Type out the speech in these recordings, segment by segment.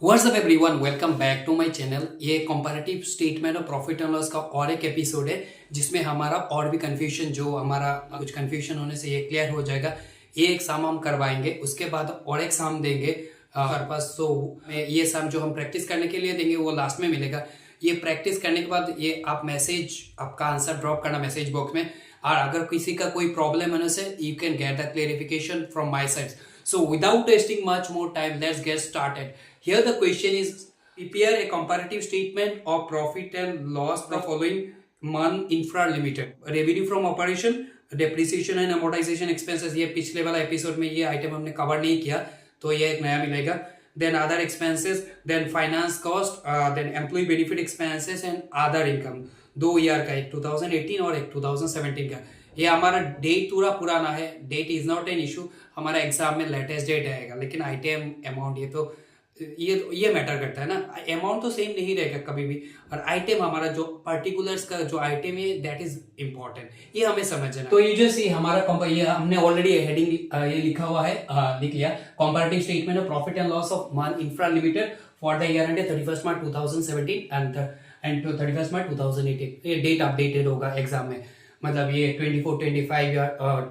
WhatsApp everyone, welcome back to my channel. ये comparative statement और profit and loss का और एक एपिसोड है जिसमें हमारा और भी कंफ्यूजन जो हमारा कुछ कंफ्यूजन होने से ये क्लियर हो जाएगा। ये एग्जाम हम करवाएंगे, उसके बाद और एग्जाम देंगे पर्पस। तो ये सम जो हम प्रैक्टिस करने के लिए देंगे वो लास्ट में मिलेगा। ये प्रैक्टिस करने के बाद ये आप मैसेज आपका आंसर ड्रॉप करना मैसेज बॉक्स में, और अगर किसी का कोई प्रॉब्लम होने से you can get the clarification from my side. So without wasting much more time, let's get started. Here the question is, prepare a comparative statement of profit and loss the following month infra limited. Revenue from operation, depreciation and amortization expenses, ये पिछले वाला episode में ये item हमने cover नहीं किया तो ये एक नया मिलेगा। Then other expenses, then finance cost, then employee benefit expenses and other income। दो ईयर का, एक 2018 और एक 2017 का। ये हमारा डेट पूरा पुराना है, date is not an issue, हमारा एग्जाम में लेटेस्ट डेट आएगा, लेकिन आइटम अमाउंट ये मैटर करता है ना। अमाउंट तो सेम नहीं रहेगा कभी भी, और आइटम हमारा जो पर्टिकुलर्स का जो आइटम है दैट इज इंपॉर्टेंट, ये हमें समझना। तो ये जो सी हमारा ये हमने ऑलरेडी हेडिंग ये लिखा हुआ है, लिख लिया, comparative statement of profit and loss of Man infra limited for the year ended 31 March 2017 and 31 March 2018। ये डेट अपडेटेड होगा एग्जाम में, मतलब ये 24, 25 या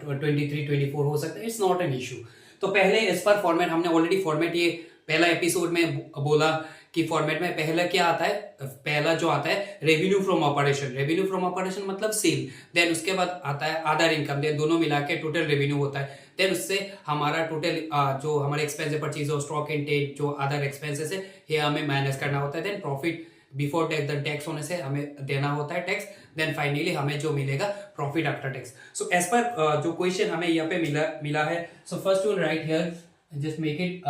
23, 24 हो सकता है, इट्स नॉट एन इशू। तो पहले इस पर फॉर्मेट हमने ऑलरेडी फॉर्मेट ये पहला एपिसोड में बोला कि फॉर्मेट में पहला क्या आता है, पहला जो आता है revenue from operation. Revenue from operation मतलब सेल, देन उसके बाद आता है अदर इनकम, देन दोनों मिला के टोटल रेवेन्यू होता है। देन उससे हमारा टोटल जो हमारे एक्सपेंस परचेज और स्टॉक इनटेक जो अदर एक्सपेंसेस है ये हमें माइनस करना होता है। Then profit before tax, the tax होने से हमें देना होता है टैक्स। देन फाइनली हमें जो मिलेगा profit after tax. So as per जो क्वेश्चन हमें यहाँ पे मिला है, so first will write here, just make it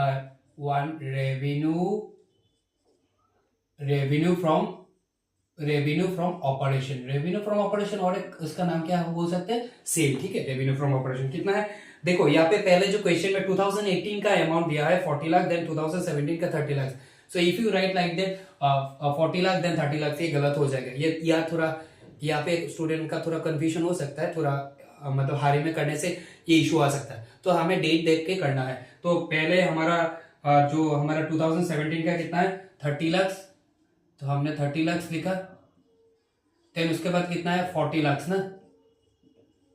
one revenue from operation. Revenue from operation और एक उसका नाम क्या बोल सकते हैं, सेल। ठीक है, रेवेन्यू फ्रॉम ऑपरेशन कितना है, देखो यहाँ पे पहले जो क्वेश्चन में 2018 का अमाउंट दिया है 40 लाख, देन 2017 का 30 lakh. So if you write like that 40 lakh then 30 lakh, ये गलत हो जाएगा। ये या थोड़ा यहाँ पे स्टूडेंट का थोड़ा कंफ्यूजन हो सकता है, थोड़ा मतलब हारी में करने से ये इशू आ सकता है। तो हमें डेट देख के करना है। तो पहले हमारा जो हमारा 2017 का कितना है 30 लाख, तो हमने 30 लाख लिखा। देन उसके बाद कितना है 40 लाख ना,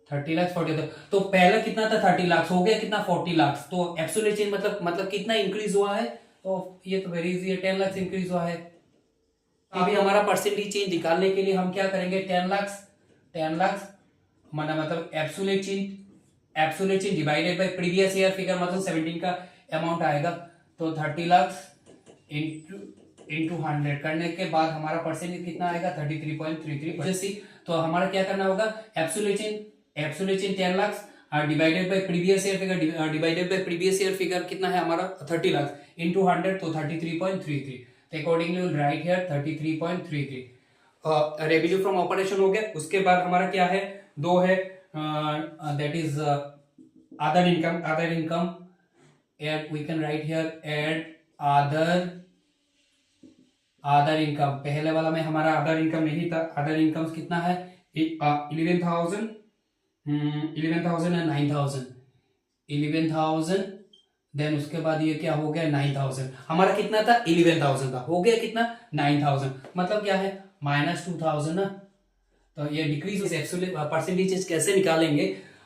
30 लाख 40। तो पहले कितना था 30 लाख, हो गया कितना 40 लाख। तो एब्सोल्यूट चेंज मतलब कितना इंक्रीज हुआ है, तो ये तो वेरी इजी है, 10 लाख इंक्रीज हुआ है। अभी हमारा परसेंटेज चेंज निकालने के लिए हम क्या करेंगे, 10 लाख मतलब absolute change divided by previous year figure, मतलब 17 का अमाउंट आएगा। तो 30 लाख इंटू 100 करने के बाद हमारा परसेंटेज कितना आएगा 33.33%। तो हमारा क्या करना होगा, absolute change 10 lakh divided by previous year figure कितना है हमारा 30 लाख इंटू 100, तो 33.33। Accordingly will write here 33.33। Revenue from operation हो गया। उसके बाद हमारा क्या है, दो है, that is other income and we can write here add other income. पहले वाला में हमारा अदर इनकम नहीं था, अदर इनकम कितना है 11,000 एंड 11,000। देन उसके बाद ये क्या हो गया 9,000। हमारा कितना था 11,000 था, हो गया कितना 9,000, मतलब क्या है -2,000 ना। तो ये डिक्रीज एब्सोल्यूट परसेंटेज कैसे निकालेंगे,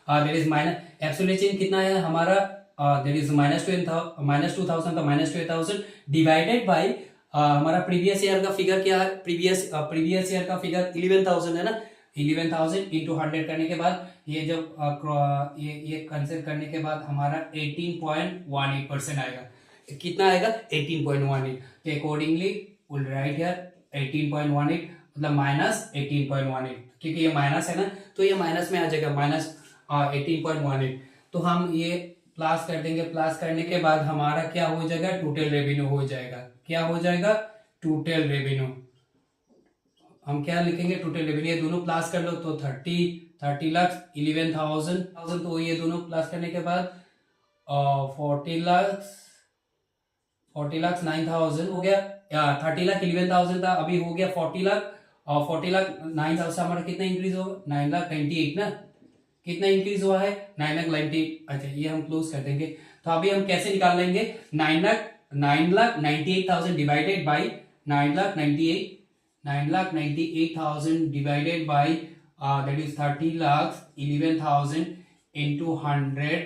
there is minus absolute change कितना है हमारा, देयर इज -2,000 तो -2,000 डिवाइडेड बाय हमारा प्रीवियस ईयर का फिगर क्या है, प्रीवियस ईयर का फिगर 11,000 है ना। 11,000 इंटू 100 करने के बाद ये जब ये कंसिडर करने के बाद हमारा 18.18% आएगा। कितना आएगा 18.18। तो अकॉर्डिंगली विल राइट हियर 18.18 मतलब -18.18, क्योंकि ये माइनस है ना, तो ये माइनस में आ जाएगा -18.18। तो हम ये प्लस कर देंगे, प्लस करने के बाद हमारा क्या हो जाएगा, टोटल रेवेन्यू हो जाएगा। क्या हो जाएगा, टोटल रेवेन्यू। हम क्या लिखेंगे, टोटल रेवेन्यू। ये दोनों प्लस कर लो तो 30 लाख 11,000, तो ये दोनों प्लस करने के बाद 40 लाख 9,000 हो गया। 30 लाख 11,000 था, अभी हो गया 40 लाख, और 40 लाख 9,000 से हमारा कितना इंक्रीज होगा 9,98 ना। कितना इंक्रीज हुआ है 9,98। अच्छा, ये हम क्लोज कर देंगे। तो अभी हम कैसे निकाल लेंगे 9 lakh 9,98,000 divided by 9,98,000 divided by that is 30,11,000 into 100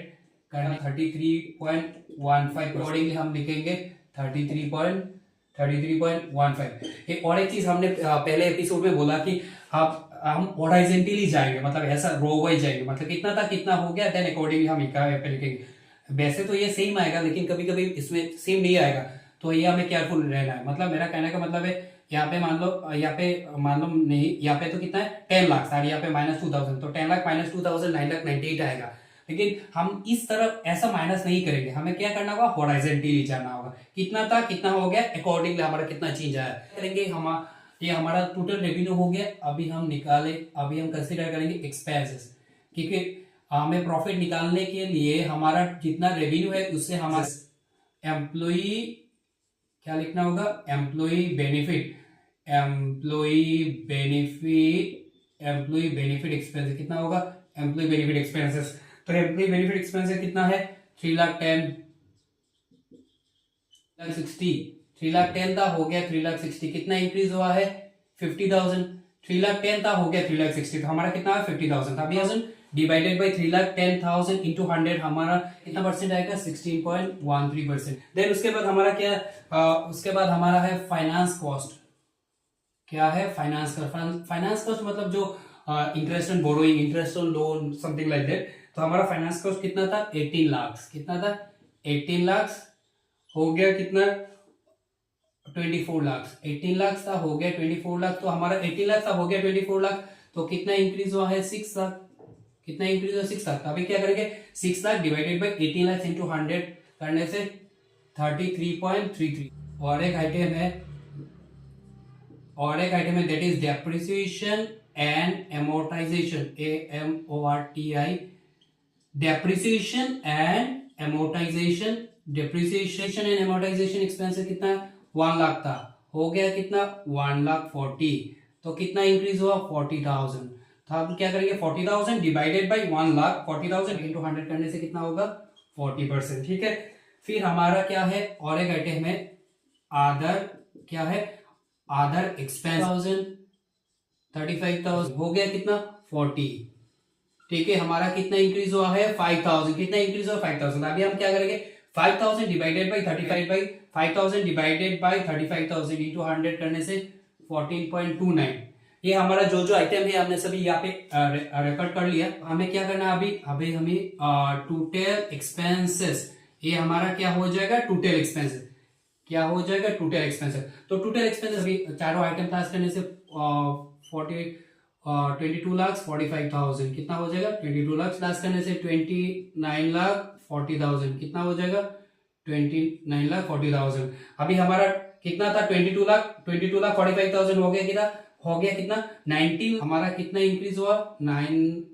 करना 33.15 अकॉर्डिंगली हम लिखेंगे 33.15। और एक चीज हमने पहले एपिसोड में बोला कि हम हॉरिजॉन्टली जाएंगे, मतलब ऐसा रो वाइज जाएंगे, मतलब कितना था कितना हो गया, देन अकॉर्डिंगली हम पे लिखेंगे। वैसे तो ये सेम आएगा, लेकिन कभी कभी इसमें सेम नहीं आएगा, तो ये हमें केयरफुल रहना है। मतलब मेरा कहने का मतलब है यहाँ पे मान लो नहीं, यहाँ पे तो कितना है 10 लाख, यहाँ पे -2,000, तो 10 लाख -2,000 9,98,000 आएगा। लेकिन हम इस तरफ ऐसा माइनस नहीं करेंगे, हमें क्या करना होगा, हॉरिजॉन्टली जाना होगा। कितना था कितना हो गया, अकॉर्डिंगली हमारा कितना चेंज आया करेंगे हम। ये हमारा टोटल रेवेन्यू हो गया। अभी हम कंसीडर करेंगे एक्सपेंसेस, क्योंकि हमें प्रॉफिट निकालने के लिए हमारा जितना रेवेन्यू है उससे हमारा एम्प्लॉई क्या लिखना होगा, एम्प्लॉई बेनिफिट एक्सपेंसेस कितना होगा, एम्प्लॉई बेनिफिट एक्सपेंसेस। तो एम्प्लॉई बेनिफिट एक्सपेंसेस कितना है 3,10,60 था हो गया 3,60,000। कितना इंक्रीज हुआ है 50,000। 3,10,000 था हो गया 3,60,000, तो हमारा कितना है 50,000 था। 50,000 डिवाइडेड बाई 3,10,000 इंटू 100 हमारा कितना परसेंट आएगा 16.13%। देन उसके बाद हमारा उसके बाद हमारा है फाइनेंस कॉस्ट। क्या है फाइनेंस कॉस्ट मतलब जो interest on borrowing, interest on loan, something like that. तो हमारा फाइनेंस कॉस्ट कितना था 18 लाख। कितना था 18 लाख हो गया कितना 24 लाख। 18 लाख था हो गया 24 लाख, तो हमारा 18 लाख था हो गया 24 लाख, तो कितना इंक्रीज हुआ है 6 लाख। कितना इंक्रीज हुआ 6 लाख। अभी क्या करेंगे 6 lakh divided by 18 lakh into 100 करने से 33.33। और एक आइटम है that is depreciation and amortisation, AMORTI, depreciation and amortisation expenses कितना है 1 लाख था हो गया कितना 1,40,000। तो कितना इंक्रीज हुआ 40,000। तो आप क्या करेंगे 40,000 डिवाइडेड बाई 1 लाख, 40,000 इंटू 100 करने से कितना होगा 40%। ठीक है। फिर हमारा क्या है और एक आइटम है अदर एक्सपेंस 35,000 हो गया कितना 40। ठीक है। हमारा कितना इंक्रीज हुआ है 5,000। कितना इंक्रीज हुआ 5,000। अभी हम क्या करेंगे 5,000 डिवाइडेड बाई 35,000 इंटू 100 करने से 14.29। ये हमारा जो आइटम है हमने सभी यहाँ पे रिकॉर्ड कर लिया। हमें क्या करना है अभी हमें टोटल एक्सपेंसेस, ये हमारा क्या हो जाएगा टोटल एक्सपेंसेस। क्या हो जाएगा टोटल एक्सपेंसेस। तो टोटल एक्सपेंसेस अभी चारों आइटम क्लास करने से 22,45,000 कितना हो जाएगा 22 लाख क्लास करने से 29,40,000 कितना हो जाएगा 29,40,000। अभी हमारा कितना था 22,45,000 हो गया कितना 19। हमारा कितना इंक्रीज हुआ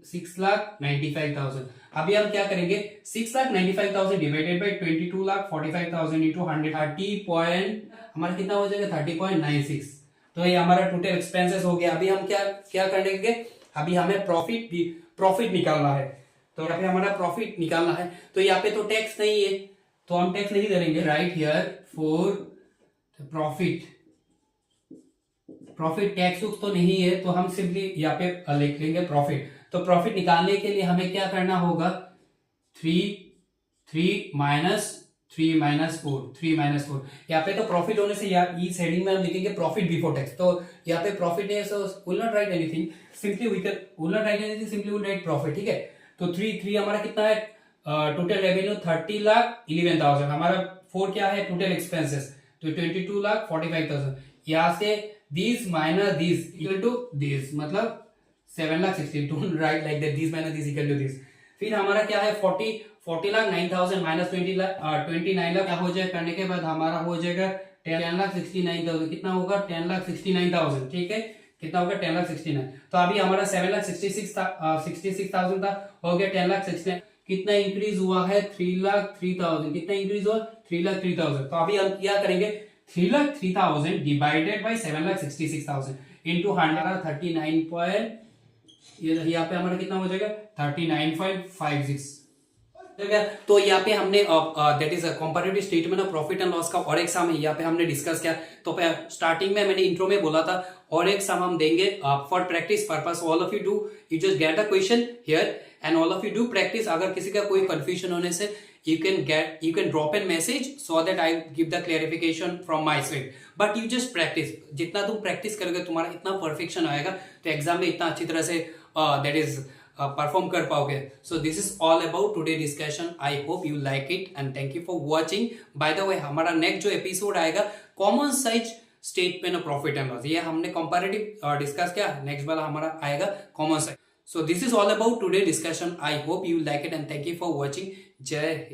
6,95,000। अभी हम क्या करेंगे 6,95,000 डिवाइडेड बाई 22,45,000 इंटू 100 हमारा कितना हो जाएगा 30.96। तो ये हमारा टोटल एक्सपेंसेस हो गया। अभी हम क्या करेंगे अभी हमें प्रॉफिट निकालना है। तो यहाँ पे हमारा प्रॉफिट निकालना है, तो यहाँ पे तो टैक्स नहीं है तो हम टैक्स नहीं करेंगे। Right here for profit tax तो नहीं है, तो हम सिंपली यहाँ पे लिख लेंगे प्रॉफिट। तो प्रॉफिट निकालने के लिए हमें क्या करना होगा 3 माइनस 4। यहाँ पे तो प्रॉफिट होने से इस हेडिंग में हम लिखेंगे प्रॉफिट बिफोर टैक्स। तो यहाँ पे प्रॉफिट है, so will not right anything, simply will write profit. ठीक है। तो 3 हमारा कितना है टोटल रेवेन्यू 30,11,000। हमारा 4 क्या है टोटल एक्सपेंसेस, तो 22,45,000। यहाँ से this minus this equal to this, मतलब 7,60,000। Don't write like that, this minus this equal to this. फिर हमारा क्या है 40,09,000 माइनस 29 लाख क्या हो जाएगा करने के बाद हमारा हो जाएगा 10,69,000। कितना होगा 10,69,000। ठीक है। कितना होगा 10,69,000। तो अभी हमारा 7,66,000 था हो गया 10,69,000। कितना इंक्रीज हुआ है 3,03,000। कितना इंक्रीज हुआ 3,03,000। तो अभी हम क्या करेंगे 3,03,000 डिवाइडेड बाई 7,66,000 इंटू 100 39 यहाँ पे हमारा कितना हो जाएगा 39.56। तो यहाँ पे हमने that is comparative statement of profit and loss का और एक सम यहाँ पे हमने डिस्कस किया। तो स्टार्टिंग में मैंने इंट्रो में बोला था और एक सम हम देंगे for practice purpose. All of you do, you just get the question here and all of you do practice. अगर किसी का कोई कंफ्यूजन होने से you can drop a message so that I give the clarification from my side, but you just practice। जितना तुम practice करोगे तुम्हारा इतना परफेक्शन आएगा तो एग्जाम में इतना अच्छी तरह से दैट इज परफॉर्म कर पाओगे। So this is all about today discussion. I hope you like it and thank you for watching. By the way हमारा नेक्स्ट जो एपिसोड आएगा common size statement of profit and loss, ये हमने comparative discuss किया। Next वाला हमारा आएगा common size. So this is all about today discussion. I hope you like it and thank you for watching. Jai Hind.